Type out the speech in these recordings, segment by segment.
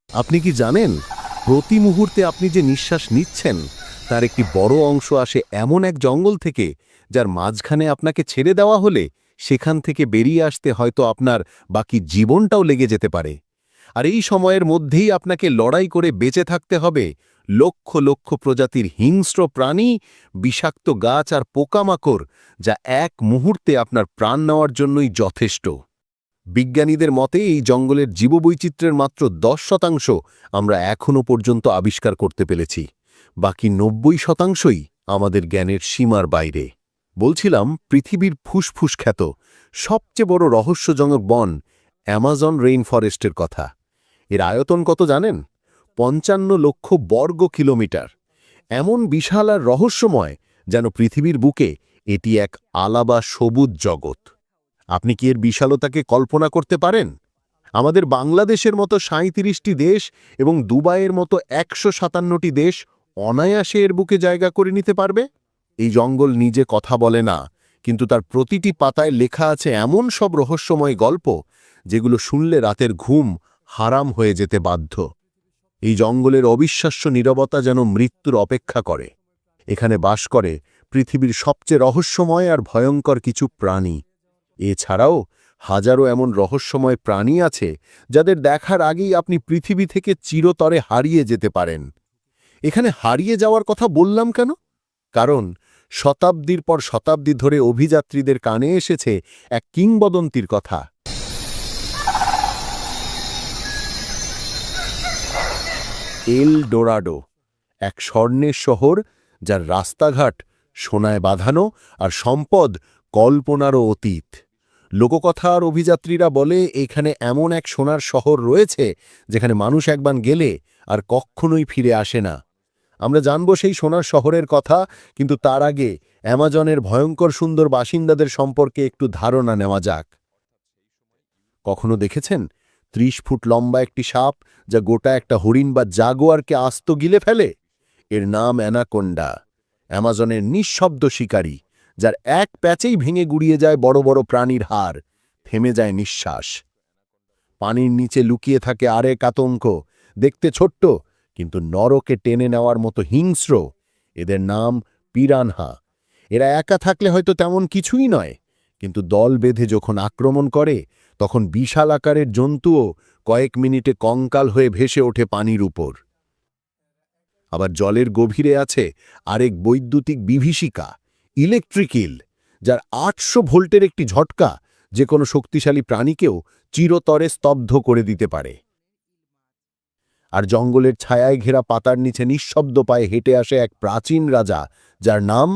আপনি কি জানেন, প্রতি মুহূর্তে আপনি যে নিঃশ্বাস নিচ্ছেন তার একটি বড় অংশ আসে এমন এক জঙ্গল থেকে যার মাঝখানে আপনাকে ছেড়ে দেওয়া হলে সেখান থেকে বেরিয়ে আসতে হয়তো আপনার বাকি জীবনটাও লেগে যেতে পারে। আর এই সময়ের মধ্যেই আপনাকে লড়াই করে বেঁচে থাকতে হবে লক্ষ লক্ষ প্রজাতির হিংস্র প্রাণী, বিষাক্ত গাছ আর পোকামাকড়, যা এক মুহূর্তে আপনার প্রাণ নেওয়ার জন্যই যথেষ্ট। বিজ্ঞানীদের মতে এই জঙ্গলের জীববৈচিত্র্যের মাত্র 10% আমরা এখনও পর্যন্ত আবিষ্কার করতে পেরেছি। বাকি 90%ই আমাদের জ্ঞানের সীমার বাইরে। বলছিলাম, পৃথিবীর ফুসফুস খ্যাত সবচেয়ে বড় রহস্যজনক বন অ্যামাজন রেইন ফরেস্টের কথা। এর আয়তন কত জানেন? 55 লক্ষ বর্গ কিলোমিটার। এমন বিশাল আর রহস্যময় যেন পৃথিবীর বুকে এটি এক আলাদা সবুজ জগৎ। আপনি কি এর বিশালতাকে কল্পনা করতে পারেন? আমাদের বাংলাদেশের মতো 37টি দেশ এবং দুবাইয়ের মতো 157টি দেশ অনায়াসে এর বুকে জায়গা করে নিতে পারবে। এই জঙ্গল নিজে কথা বলে না, কিন্তু তার প্রতিটি পাতায় লেখা আছে এমন সব রহস্যময় গল্প যেগুলো শুনলে রাতের ঘুম হারাম হয়ে যেতে বাধ্য। এই জঙ্গলের অবিশ্বাস্য নীরবতা যেন মৃত্যুর অপেক্ষা করে। এখানে বাস করে পৃথিবীর সবচেয়ে রহস্যময় আর ভয়ঙ্কর কিছু প্রাণী। এছাড়াও হাজারো এমন রহস্যময় প্রাণী আছে যাদের দেখার আগেই আপনি পৃথিবী থেকে চিরতরে হারিয়ে যেতে পারেন। এখানে হারিয়ে যাওয়ার কথা বললাম কেন? কারণ শতাব্দীর পর শতাব্দী ধরে অভিযাত্রীদের কানে এসেছে এক কিংবদন্তির কথা। এল ডোরাডো, এক স্বর্ণের শহর যার রাস্তাঘাট সোনায় বাঁধানো আর সম্পদ কল্পনারও অতীত। লোককথা আর অভিযাত্রীরা বলে এখানে এমন এক সোনার শহর রয়েছে যেখানে মানুষ একবার গেলে আর কখনোই ফিরে আসে না। আমরা জানব সেই সোনার শহরের কথা, কিন্তু তার আগে অ্যামাজনের ভয়ঙ্কর সুন্দর বাসিন্দাদের সম্পর্কে একটু ধারণা নেওয়া যাক। কখনো দেখেছেন 30 ফুট লম্বা একটি সাপ যা গোটা একটা হরিণ বা জাগুয়ারকে আস্ত গিলে ফেলে? এর নাম অ্যানাকোন্ডা। অ্যামাজনের নিঃশব্দ শিকারী, যার এক প্যাচেই ভেঙে গুড়িয়ে যায় বড় বড় প্রাণীর হাড়, থেমে যায় নিঃশ্বাস। পানির নিচে লুকিয়ে থাকে আরেক আতঙ্ক, দেখতে ছোট্ট কিন্তু নরকে টেনে নেওয়ার মতো হিংস্র। এদের নাম পিরানহা। এরা একা থাকলে হয়তো তেমন কিছুই নয়, কিন্তু দল বেঁধে যখন আক্রমণ করে তখন বিশাল আকারের জন্তুও কয়েক মিনিটে কঙ্কাল হয়ে ভেসে ওঠে পানির উপর। আবার জলের গভীরে আছে আরেক বৈদ্যুতিক বিভীষিকা, ইলেকট্রিক ইল, যার 800 ভোল্টের একটি ঝটকা যে কোনো শক্তিশালী প্রাণীকেও চিরতরে স্তব্ধ করে দিতে পারে। আর জঙ্গলের ছায়ায় ঘেরা পাতার নিচে নিঃশব্দ পায়ে হেঁটে আসে এক প্রাচীন রাজা, যার নাম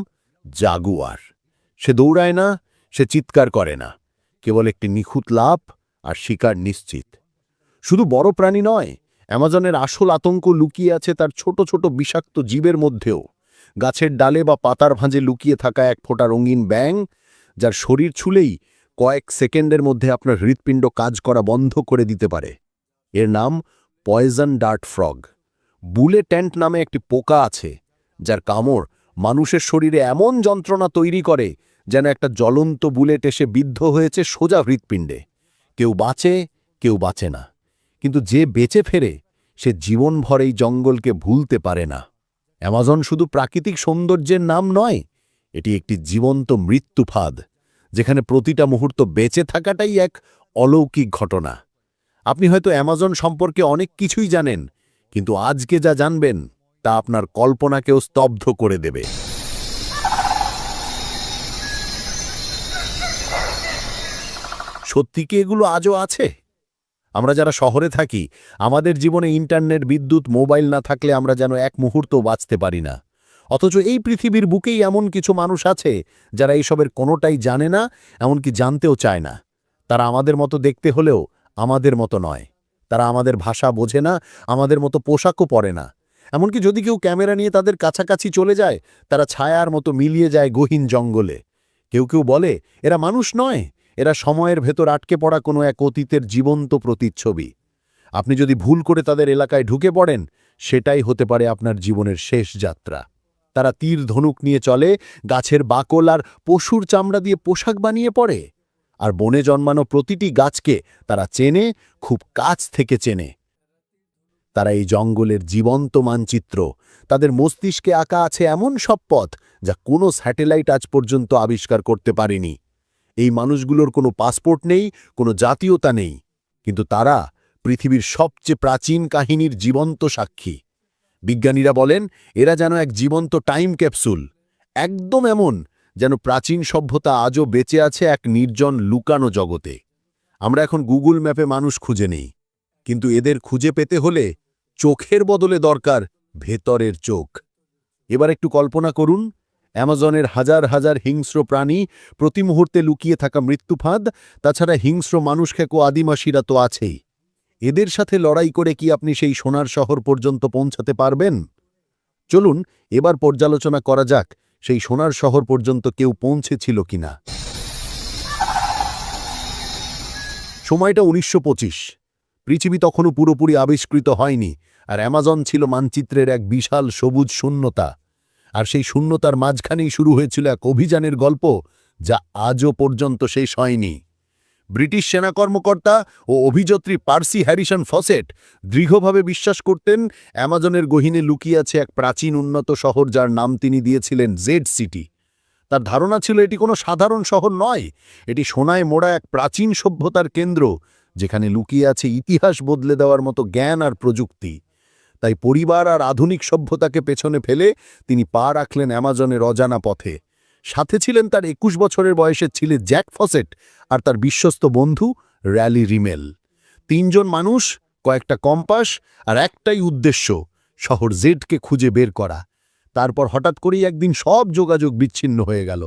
জাগুয়ার। সে দৌড়ায় না, সে চিৎকার করে না, কেবল একটি নিখুঁত লাফ আর শিকার নিশ্চিত। শুধু বড় প্রাণী নয়, অ্যামাজনের আসল আতঙ্ক লুকিয়ে আছে তার ছোট ছোট বিষাক্ত জীবের মধ্যেও। গাছের ডালে বা পাতার ভাঁজে লুকিয়ে থাকা এক ফোঁটা রঙিন ব্যাঙ, যার শরীর ছুলেই কয়েক সেকেন্ডের মধ্যে আপনার হৃৎপিণ্ড কাজ করা বন্ধ করে দিতে পারে। এর নাম পয়জন ডার্ট ফ্রগ। বুলে ট্যান্ট নামে একটি পোকা আছে, যার কামড় মানুষের শরীরে এমন যন্ত্রণা তৈরি করে যেন একটা জ্বলন্ত বুলেট এসে বিদ্ধ হয়েছে সোজা হৃৎপিণ্ডে। কেউ বাঁচে, কেউ বাঁচে না, কিন্তু যে বেঁচে ফেরে সে জীবনভর এই জঙ্গলকে ভুলতে পারে না। অ্যামাজন শুধু প্রাকৃতিক সৌন্দর্যের নাম নয়, এটি একটি জীবন্ত মৃত্যুফাঁদ, যেখানে প্রতিটা মুহূর্ত বেঁচে থাকাটাই এক অলৌকিক ঘটনা। আপনি হয়তো অ্যামাজন সম্পর্কে অনেক কিছুই জানেন, কিন্তু আজকে যা জানবেন তা আপনার কল্পনাকেও স্তব্ধ করে দেবে। সত্যি কি এগুলো আজও আছে? আমরা যারা শহরে থাকি, আমাদের জীবনে ইন্টারনেট, বিদ্যুৎ, মোবাইল না থাকলে আমরা যেন এক মুহূর্তও বাঁচতে পারি না। অথচ এই পৃথিবীর বুকেই এমন কিছু মানুষ আছে যারা এইসবের কোনোটাই জানে না, এমনকি জানতেও চায় না। তারা আমাদের মতো দেখতে হলেও আমাদের মতো নয়। তারা আমাদের ভাষা বোঝে না, আমাদের মতো পোশাকও পরে না। এমনকি যদি কেউ ক্যামেরা নিয়ে তাদের কাছাকাছি চলে যায়, তারা ছায়ার মতো মিলিয়ে যায় গহীন জঙ্গলে। কেউ কেউ বলে এরা মানুষ নয়, এরা সময়ের ভেতর আটকে পড়া কোনো এক অতীতের জীবন্ত প্রতিচ্ছবি। আপনি যদি ভুল করে তাদের এলাকায় ঢুকে পড়েন, সেটাই হতে পারে আপনার জীবনের শেষ যাত্রা। তারা তীর ধনুক নিয়ে চলে, গাছের বাকল আর পশুর চামড়া দিয়ে পোশাক বানিয়ে পড়ে। আর বনে জন্মানো প্রতিটি গাছকে তারা চেনে, খুব কাছ থেকে চেনে। তারা এই জঙ্গলের জীবন্ত মানচিত্র, তাদের মস্তিষ্কে আঁকা আছে এমন সব পথ যা কোনো স্যাটেলাইট আজ পর্যন্ত আবিষ্কার করতে পারেনি। এই মানুষগুলোর কোনো পাসপোর্ট নেই, কোনো জাতীয়তা নেই, কিন্তু তারা পৃথিবীর সবচেয়ে প্রাচীন কাহিনীর জীবন্ত সাক্ষী। বিজ্ঞানীরা বলেন এরা যেন এক জীবন্ত টাইম ক্যাপসুল, একদম এমন যেন প্রাচীন সভ্যতা আজও বেঁচে আছে এক নির্জন লুকানো জগতে। আমরা এখন গুগল ম্যাপে মানুষ খুঁজে নেই, কিন্তু এদের খুঁজে পেতে হলে চোখের বদলে দরকার ভেতরের চোখ। এবার একটু কল্পনা করুন, অ্যামাজনের হাজার হাজার হিংস্র প্রাণী, প্রতি মুহূর্তে লুকিয়ে থাকা মৃত্যুফাঁদ, তাছাড়া হিংস্র মানুষখেকো আদিবাসীরা তো আছেই। এদের সাথে লড়াই করে কি আপনি সেই সোনার শহর পর্যন্ত পৌঁছাতে পারবেন? চলুন এবার পর্যালোচনা করা যাক সেই সোনার শহর পর্যন্ত কেউ পৌঁছেছিল কিনা। সময়টা ১৯২৫। পৃথিবী তখনও পুরোপুরি আবিষ্কৃত হয়নি, আর অ্যামাজন ছিল মানচিত্রের এক বিশাল সবুজ শূন্যতা। আর সেই শূন্যতার মাঝখানেই শুরু হয়েছিল এক অভিযানের গল্প, যা আজও পর্যন্ত শেষ হয়নি। ব্রিটিশ সেনা কর্মকর্তা ও অভিযাত্রী পার্সি হ্যারিসন ফসেট দৃঢ়ভাবে বিশ্বাস করতেন অ্যামাজনের গহীনে লুকিয়ে আছে এক প্রাচীন উন্নত শহর, যার নাম তিনি দিয়েছিলেন জেড সিটি। তার ধারণা ছিল এটি কোনো সাধারণ শহর নয়, এটি সোনায় মোড়া এক প্রাচীন সভ্যতার কেন্দ্র, যেখানে লুকিয়ে আছে ইতিহাস বদলে দেওয়ার মতো জ্ঞান আর প্রযুক্তি। তাই পরিবার আর আধুনিক সভ্যতাকে পেছনে ফেলে তিনি পা রাখলেন অ্যামাজনের অজানা পথে। সাথে ছিলেন তার ২১ বছরের বয়সের ছেলে জ্যাক ফসেট আর তার বিশ্বস্ত বন্ধু র্যালি রিমেল। ৩ জন মানুষ, কয়েকটা কম্পাস আর একটাই উদ্দেশ্য, শহর জেডকে খুঁজে বের করা। তারপর হঠাৎ করেই একদিন সব যোগাযোগ বিচ্ছিন্ন হয়ে গেল।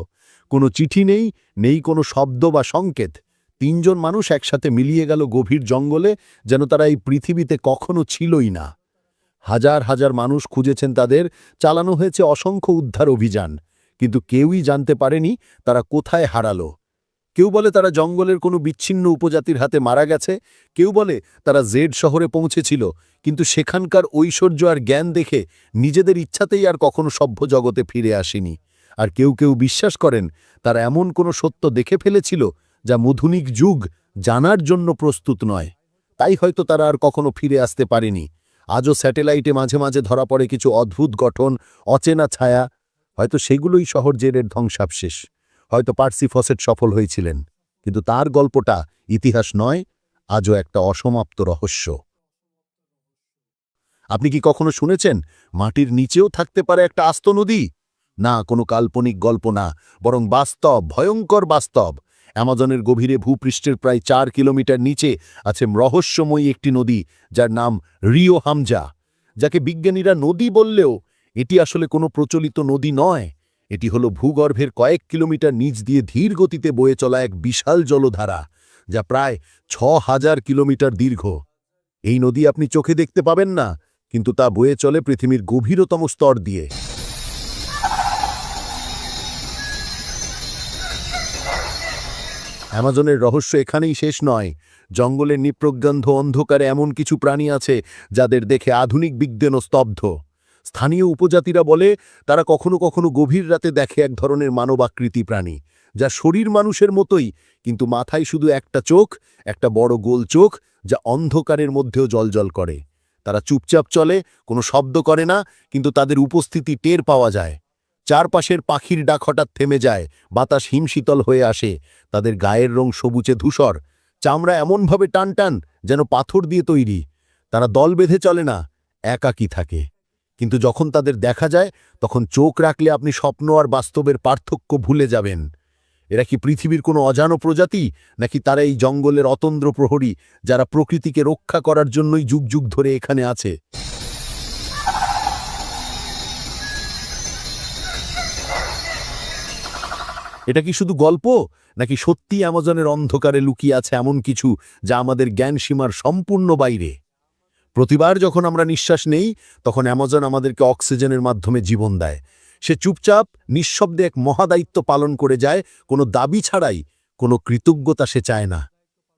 কোনো চিঠি নেই, নেই কোনো শব্দ বা সংকেত। ৩ জন মানুষ একসাথে মিলিয়ে গেল গভীর জঙ্গলে, যেন তারা এই পৃথিবীতে কখনো ছিলই না। হাজার হাজার মানুষ খুঁজেছেন তাদের, চালানো হয়েছে অসংখ্য উদ্ধার অভিযান, কিন্তু কেউই জানতে পারেনি তারা কোথায় হারালো। কেউ বলে তারা জঙ্গলের কোনো বিচ্ছিন্ন উপজাতির হাতে মারা গেছে, কেউ বলে তারা জেড শহরে পৌঁছেছিল, কিন্তু সেখানকার ঐশ্বর্য আর জ্ঞান দেখে নিজেদের ইচ্ছাতেই আর কখনো সভ্য জগতে ফিরে আসেনি। আর কেউ কেউ বিশ্বাস করেন তারা এমন কোনো সত্য দেখে ফেলেছিল যা আধুনিক যুগ জানার জন্য প্রস্তুত নয়, তাই হয়তো তারা আর কখনো ফিরে আসতে পারেনি। আজও স্যাটেলাইটে মাঝে মাঝে ধরা পড়ে কিছু অদ্ভুত গঠন, অচেনা ছায়া, হয়তো সেগুলোই শহর জেডের ধ্বংসাবশেষ। হয়তো পার্সি ফসেট সফল হয়েছিলেন, কিন্তু তার গল্পটা ইতিহাস নয়, আজও একটা অসমাপ্ত রহস্য। আপনি কি কখনো শুনেছেন মাটির নিচেও থাকতে পারে একটা আস্ত নদী? না, কোনো কাল্পনিক গল্প না, বরং বাস্তব, ভয়ঙ্কর বাস্তব। অ্যামাজনের গভীরে ভূপৃষ্ঠের প্রায় ৪ কিলোমিটার নিচে আছে রহস্যময়ী একটি নদী, যার নাম রিও হামজা। যাকে বিজ্ঞানীরা নদী বললেও এটি আসলে কোনো প্রচলিত নদী নয়, এটি হলো ভূগর্ভের কয়েক কিলোমিটার নিচ দিয়ে ধীর গতিতে বয়ে চলা এক বিশাল জলধারা, যা প্রায় ৬,০০০ কিলোমিটার দীর্ঘ। এই নদী আপনি চোখে দেখতে পাবেন না, কিন্তু তা বয়ে চলে পৃথিবীর গভীরতম স্তর দিয়ে। অ্যামাজনের রহস্য এখানেই শেষ নয়। জঙ্গলের নিপ্রজ্ঞান্ধ অন্ধকারে এমন কিছু প্রাণী আছে যাদের দেখে আধুনিক বিজ্ঞানও স্তব্ধ। স্থানীয় উপজাতিরা বলে তারা কখনো কখনো গভীর রাতে দেখে এক ধরনের মানবাকৃতি প্রাণী, যা শরীর মানুষের মতোই, কিন্তু মাথায় শুধু একটা চোখ, একটা বড় গোল চোখ, যা অন্ধকারের মধ্যেও জ্বলজ্বল করে। তারা চুপচাপ চলে, কোনো শব্দ করে না, কিন্তু তাদের উপস্থিতি টের পাওয়া যায়। চারপাশের পাখির ডাক হঠাৎ থেমে যায়, বাতাস হিমশীতল হয়ে আসে, তাদের গায়ের রং সবুজে ধূসর, চামড়া এমনভাবে টানটান যেন পাথর দিয়ে তৈরি। তারা দল বেঁধে চলে না, একাকী থাকে। কিন্তু যখন তাদের দেখা যায়, তখন চোখ রাখলে আপনি স্বপ্ন আর বাস্তবের পার্থক্য ভুলে যাবেন। এরা কি পৃথিবীর কোনো অজানো প্রজাতি, নাকি তারা এই জঙ্গলের অতন্দ্র প্রহরী, যারা প্রকৃতিকে রক্ষা করার জন্যই যুগ যুগ ধরে এখানে আছে? এটা কি শুধু গল্প, নাকি সত্যি অ্যামাজনের অন্ধকারে লুকিয়ে আছে এমন কিছু যা আমাদের জ্ঞানসীমার সম্পূর্ণ বাইরে? প্রতিবার যখন আমরা নিঃশ্বাস নেই, তখন অ্যামাজন আমাদেরকে অক্সিজেনের মাধ্যমে জীবন দেয়। সে চুপচাপ নিঃশব্দে এক মহাদায়িত্ব পালন করে যায়, কোনো দাবি ছাড়াই, কোনো কৃতজ্ঞতা সে চায় না।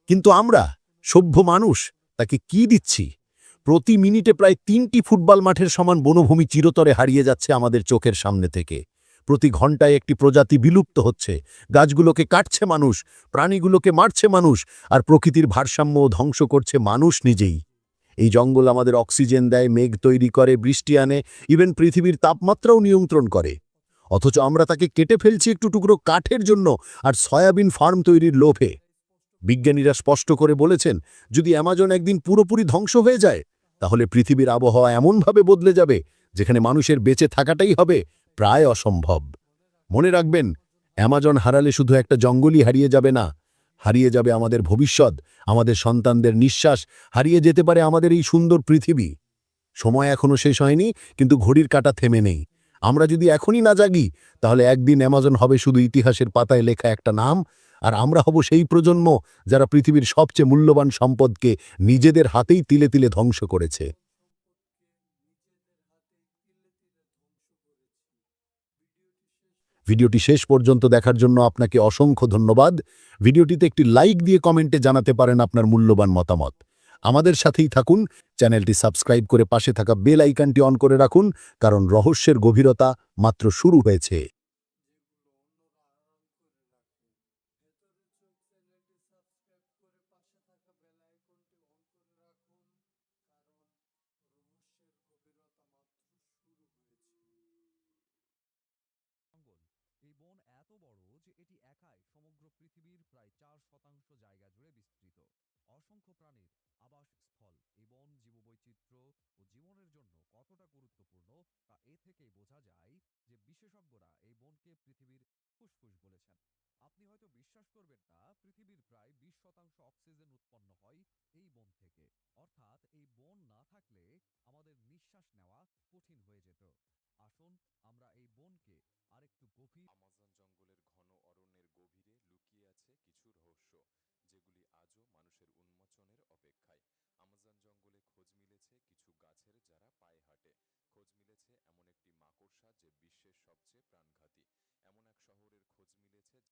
কিন্তু আমরা, সভ্য মানুষ, তাকে কি দিচ্ছি? প্রতি মিনিটে প্রায় ৩টি ফুটবল মাঠের সমান বনভূমি চিরতরে হারিয়ে যাচ্ছে আমাদের চোখের সামনে থেকে। প্রতি ঘন্টায় একটি প্রজাতি বিলুপ্ত হচ্ছে, গাছগুলোকে কাটছে মানুষ, প্রাণীগুলোকে মারছে মানুষ, আর প্রকৃতির ভারসাম্য ধ্বংস করছে মানুষ নিজেই। এই জঙ্গল আমাদের অক্সিজেন দেয়, মেঘ তৈরি করে, বৃষ্টি আনে, ইভেন পৃথিবীর তাপমাত্রাও নিয়ন্ত্রণ করে। অথচ আমরা তাকে কেটে ফেলছি একটু টুকরো কাঠের জন্য আর সয়াবিন ফার্ম তৈরির লোভে। বিজ্ঞানীরা স্পষ্ট করে বলেছেন, যদি অ্যামাজন একদিন পুরোপুরি ধ্বংস হয়ে যায়, তাহলে পৃথিবীর আবহাওয়া এমনভাবে বদলে যাবে যেখানে মানুষের বেঁচে থাকাটাই হবে প্রায় অসম্ভব। মনে রাখবেন, অ্যামাজন হারালে শুধু একটা জঙ্গলই হারিয়ে যাবে না, হারিয়ে যাবে আমাদের ভবিষ্যৎ, আমাদের সন্তানদের নিঃশ্বাস, হারিয়ে যেতে পারে আমাদের এই সুন্দর পৃথিবী। সময় এখনো শেষ হয়নি, কিন্তু ঘড়ির কাঁটা থেমে নেই। আমরা যদি এখনই না জাগি, তাহলে একদিন অ্যামাজন হবে শুধু ইতিহাসের পাতায় লেখা একটা নাম, আর আমরা হব সেই প্রজন্ম যারা পৃথিবীর সবচেয়ে মূল্যবান সম্পদকে নিজেদের হাতেই তিলে তিলে ধ্বংস করেছে। ভিডিওটি শেষ পর্যন্ত দেখার জন্য আপনাকে অসংখ্য ধন্যবাদ। ভিডিওটিতে একটি লাইক দিয়ে কমেন্টে জানাতে পারেন আপনার মূল্যবান মতামত। আমাদের সাথেই থাকুন, চ্যানেলটি সাবস্ক্রাইব করে পাশে থাকা বেল আইকনটি অন করে রাখুন, কারণ রহস্যের গভীরতা মাত্র শুরু হয়েছে। জঙ্গল। এই বন এত বড় যে এটি একাই সমগ্র পৃথিবীর প্রায় 4% জায়গা জুড়ে বিস্তৃত। অসংখ্য প্রাণীর আবাসস্থল। এই বন জীববৈচিত্র্য ও জীবনের জন্য কতটা গুরুত্বপূর্ণ তা এ থেকেই বোঝা যায় যে বিশেষজ্ঞরা এই বনকে পৃথিবীর ফুসফুস বলেছেন। আপনি হয়তো বিশ্বাস করবেন না, পৃথিবীর প্রায় 20% অক্সিজেন উৎপন্ন হয় এই বন থেকে। অর্থাৎ এই বন না থাকলে আমাদের নিঃশ্বাস নেওয়া কঠিন হয়ে যেত। আসুন আমরা এই বনকে আরেকটু গভীর। আমাজন জঙ্গলের ঘন অরণ্যের গভীরে লুকিয়ে আছে কিছু রহস্য, যেগুলি আজও মানুষের উন্মোচনের অপেক্ষায়। আমাজন জঙ্গলে খোঁজ মিলেছে কিছু গাছের যারা পায়ে হাঁটে। খোঁজ মিলেছে এমন একটি মাকড়সা যে বিশ্বের সবচেয়ে প্রাণঘাতী।